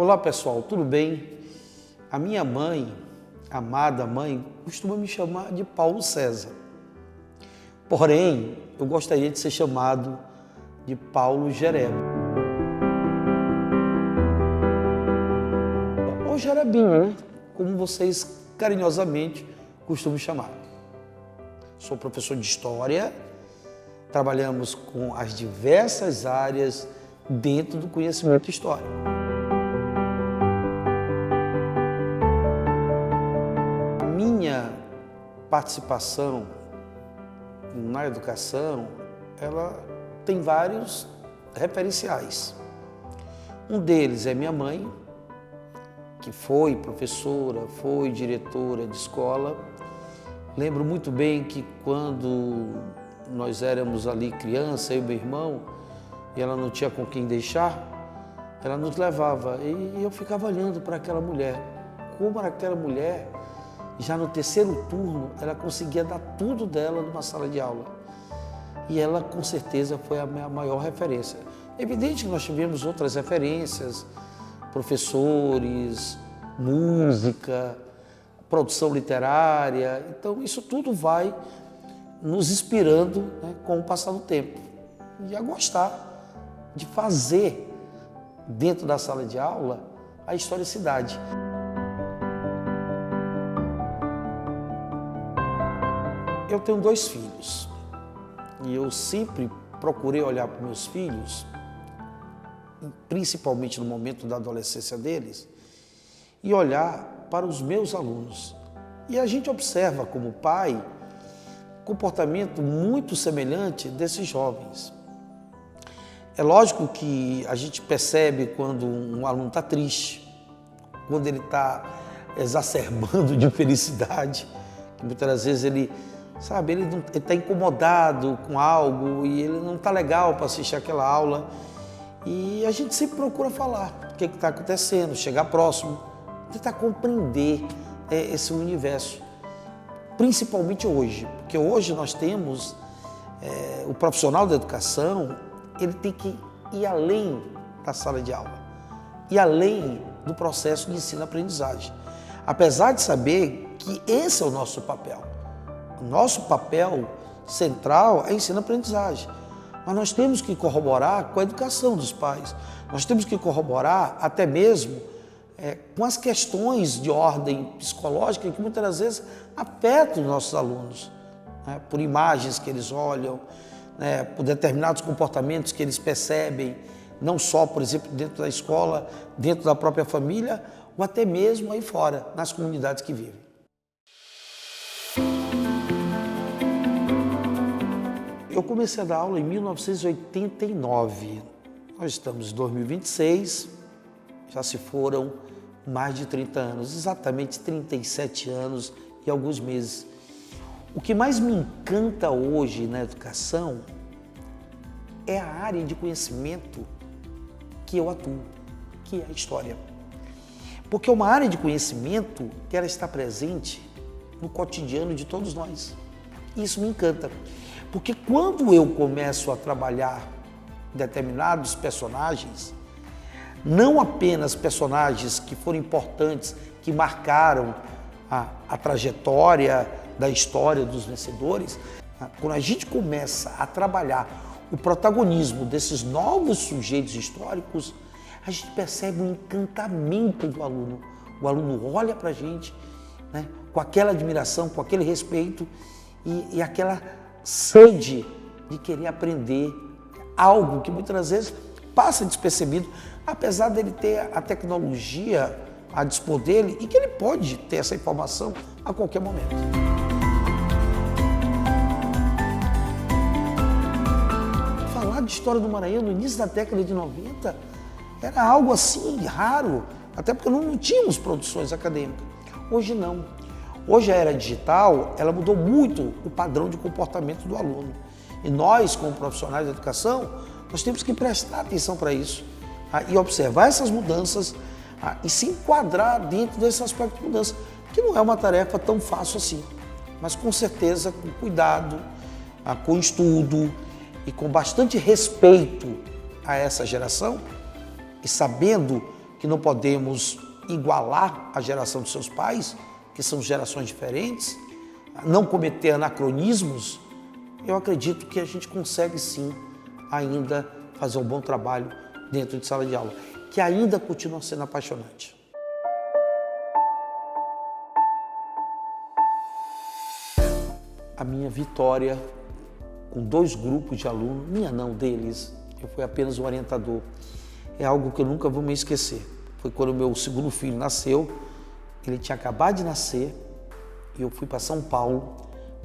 Olá pessoal, tudo bem? A minha mãe, amada mãe, costuma me chamar de Paulo César. Porém, eu gostaria de ser chamado de Paulo Jereba. Ou Jerebinho, né? Como vocês carinhosamente costumam chamar. Sou professor de História, trabalhamos com as diversas áreas dentro do conhecimento histórico. Minha participação na educação, ela tem vários referenciais. Um deles é minha mãe, que foi professora, foi diretora de escola. Lembro muito bem que quando nós éramos ali criança, eu e meu irmão, e ela não tinha com quem deixar, ela nos levava e eu ficava olhando para aquela mulher. Como aquela mulher, já no terceiro turno, ela conseguia dar tudo dela numa sala de aula. E ela, com certeza, foi a minha maior referência. Evidente que nós tivemos outras referências, professores, música, produção literária. Então, isso tudo vai nos inspirando, né, com o passar do tempo. E a gostar de fazer, dentro da sala de aula, a historicidade. Eu tenho 2 filhos e eu sempre procurei olhar para meus filhos, principalmente no momento da adolescência deles, e olhar para os meus alunos. E a gente observa como pai comportamento muito semelhante desses jovens. É lógico que a gente percebe quando um aluno está triste, quando ele está exacerbando de felicidade, que muitas vezes ele está incomodado com algo e ele não está legal para assistir aquela aula. E a gente sempre procura falar o que está acontecendo, chegar próximo, tentar compreender esse universo. Principalmente hoje, porque hoje nós temos o profissional da educação, ele tem que ir além da sala de aula, ir além do processo de ensino-aprendizagem. Apesar de saber que esse é o nosso papel. O nosso papel central é ensino-aprendizagem. Mas nós temos que corroborar com a educação dos pais. Nós temos que corroborar até mesmo com as questões de ordem psicológica que muitas vezes afetam os nossos alunos, né? Por imagens que eles olham, né? Por determinados comportamentos que eles percebem, não só, por exemplo, dentro da escola, dentro da própria família, ou até mesmo aí fora, nas comunidades que vivem. Eu comecei a dar aula em 1989. Nós estamos em 2026, já se foram mais de 30 anos, exatamente 37 anos e alguns meses. O que mais me encanta hoje na educação é a área de conhecimento que eu atuo, que é a história. Porque é uma área de conhecimento que ela está presente no cotidiano de todos nós. E isso me encanta. Porque quando eu começo a trabalhar determinados personagens, não apenas personagens que foram importantes, que marcaram a trajetória da história dos vencedores, quando a gente começa a trabalhar o protagonismo desses novos sujeitos históricos, a gente percebe um encantamento do aluno. O aluno olha para a gente, né, com aquela admiração, com aquele respeito e aquela sede de querer aprender algo que muitas vezes passa despercebido, apesar dele ter a tecnologia a dispor dele e que ele pode ter essa informação a qualquer momento. Falar de história do Maranhão no início da década de 90 era algo assim raro, até porque não tínhamos produções acadêmicas. Hoje não. Hoje a era digital, ela mudou muito o padrão de comportamento do aluno. E nós, como profissionais da educação, nós temos que prestar atenção para isso, e observar essas mudanças e se enquadrar dentro desse aspecto de mudança, que não é uma tarefa tão fácil assim, mas com certeza com cuidado, com estudo e com bastante respeito a essa geração e sabendo que não podemos igualar a geração dos seus pais, que são gerações diferentes, não cometer anacronismos, eu acredito que a gente consegue sim ainda fazer um bom trabalho dentro de sala de aula, que ainda continua sendo apaixonante. A minha vitória com 2 grupos de alunos, minha não, deles, eu fui apenas o orientador, é algo que eu nunca vou me esquecer. Foi quando o meu segundo filho nasceu, ele tinha acabado de nascer, e eu fui para São Paulo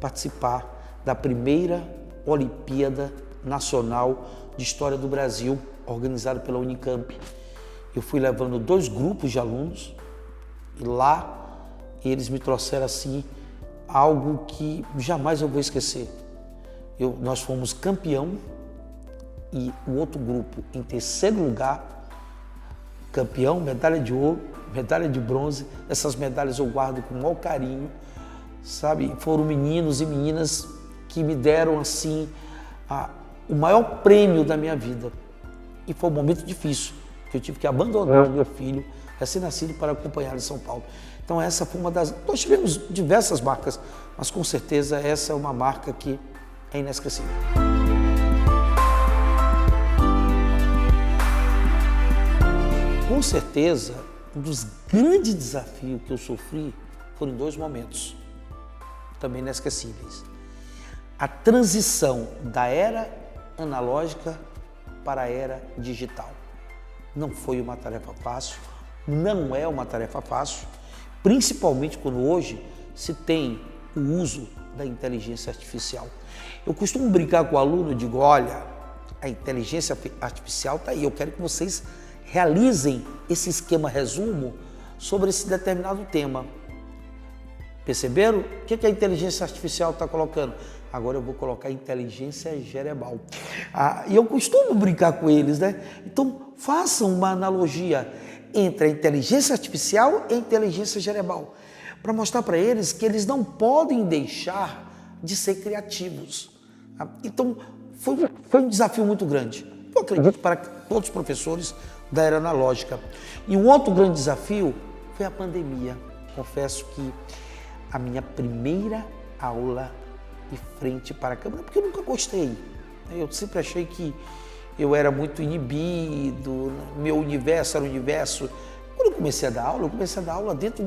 participar da primeira Olimpíada Nacional de História do Brasil, organizada pela Unicamp. Eu fui levando 2 grupos de alunos, e lá eles me trouxeram assim algo que jamais eu vou esquecer. Nós fomos campeão e o outro grupo em terceiro lugar, campeão, medalha de ouro, medalha de bronze. Essas medalhas eu guardo com o maior carinho, sabe? Foram meninos e meninas que me deram assim o maior prêmio da minha vida. E foi um momento difícil, que eu tive que abandonar o meu filho recém-nascido para acompanhar em São Paulo. Então essa foi uma das... Nós tivemos diversas marcas, mas com certeza essa é uma marca que é inesquecível. Com certeza, um dos grandes desafios que eu sofri foram em 2 momentos, também inesquecíveis. A transição da era analógica para a era digital. Não foi uma tarefa fácil, não é uma tarefa fácil, principalmente quando hoje se tem o uso da inteligência artificial. Eu costumo brincar com o aluno e digo, olha, a inteligência artificial está aí, eu quero que vocês realizem esse esquema resumo sobre esse determinado tema. Perceberam? O que a inteligência artificial está colocando? Agora eu vou colocar inteligência gerebal. E eu costumo brincar com eles, né? Então, façam uma analogia entre a inteligência artificial e a inteligência gerebal, para mostrar para eles que eles não podem deixar de ser criativos. Então, foi um desafio muito grande. Eu acredito para todos os professores da era analógica. E um outro grande desafio foi a pandemia. Confesso que a minha primeira aula de frente para a câmera, porque eu nunca gostei. Eu sempre achei que eu era muito inibido, meu universo era o universo. Quando eu comecei a dar aula dentro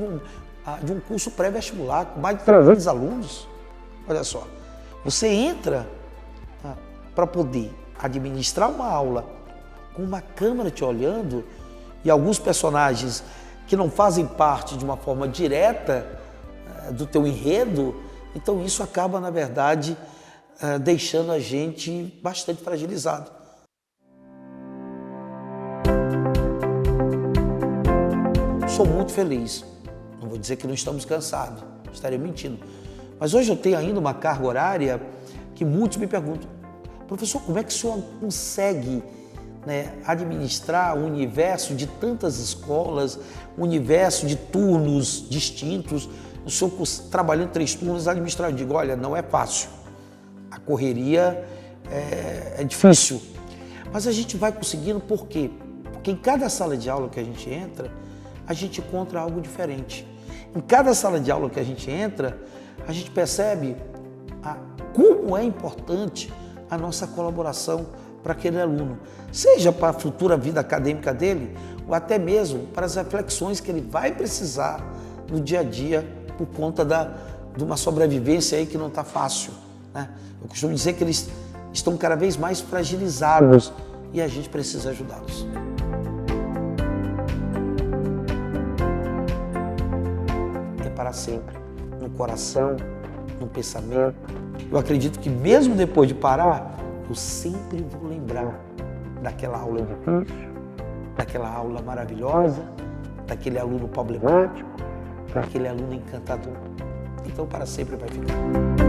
de um curso pré-vestibular, com mais de 300 alunos. Olha só, você entra para poder administrar uma aula com uma câmera te olhando e alguns personagens que não fazem parte de uma forma direta do teu enredo, então isso acaba, na verdade, deixando a gente bastante fragilizado. Sou muito feliz, não vou dizer que não estamos cansados, estaria mentindo, mas hoje eu tenho ainda uma carga horária que muitos me perguntam, professor, como é que o senhor consegue administrar o universo de tantas escolas, o universo de turnos distintos, o senhor trabalhando 3 turnos administrar? Eu digo, olha, não é fácil, a correria é difícil, mas a gente vai conseguindo, por quê? Porque em cada sala de aula que a gente entra, a gente encontra algo diferente. Em cada sala de aula que a gente entra, a gente percebe como é importante a nossa colaboração para aquele aluno, seja para a futura vida acadêmica dele, ou até mesmo para as reflexões que ele vai precisar no dia a dia por conta de uma sobrevivência aí que não está fácil, né? Eu costumo dizer que eles estão cada vez mais fragilizados e a gente precisa ajudá-los. É para sempre, no coração, no pensamento. Eu acredito que mesmo depois de parar, eu sempre vou lembrar daquela aula difícil, daquela aula maravilhosa, daquele aluno problemático, daquele aluno encantador. Então, para sempre vai ficar.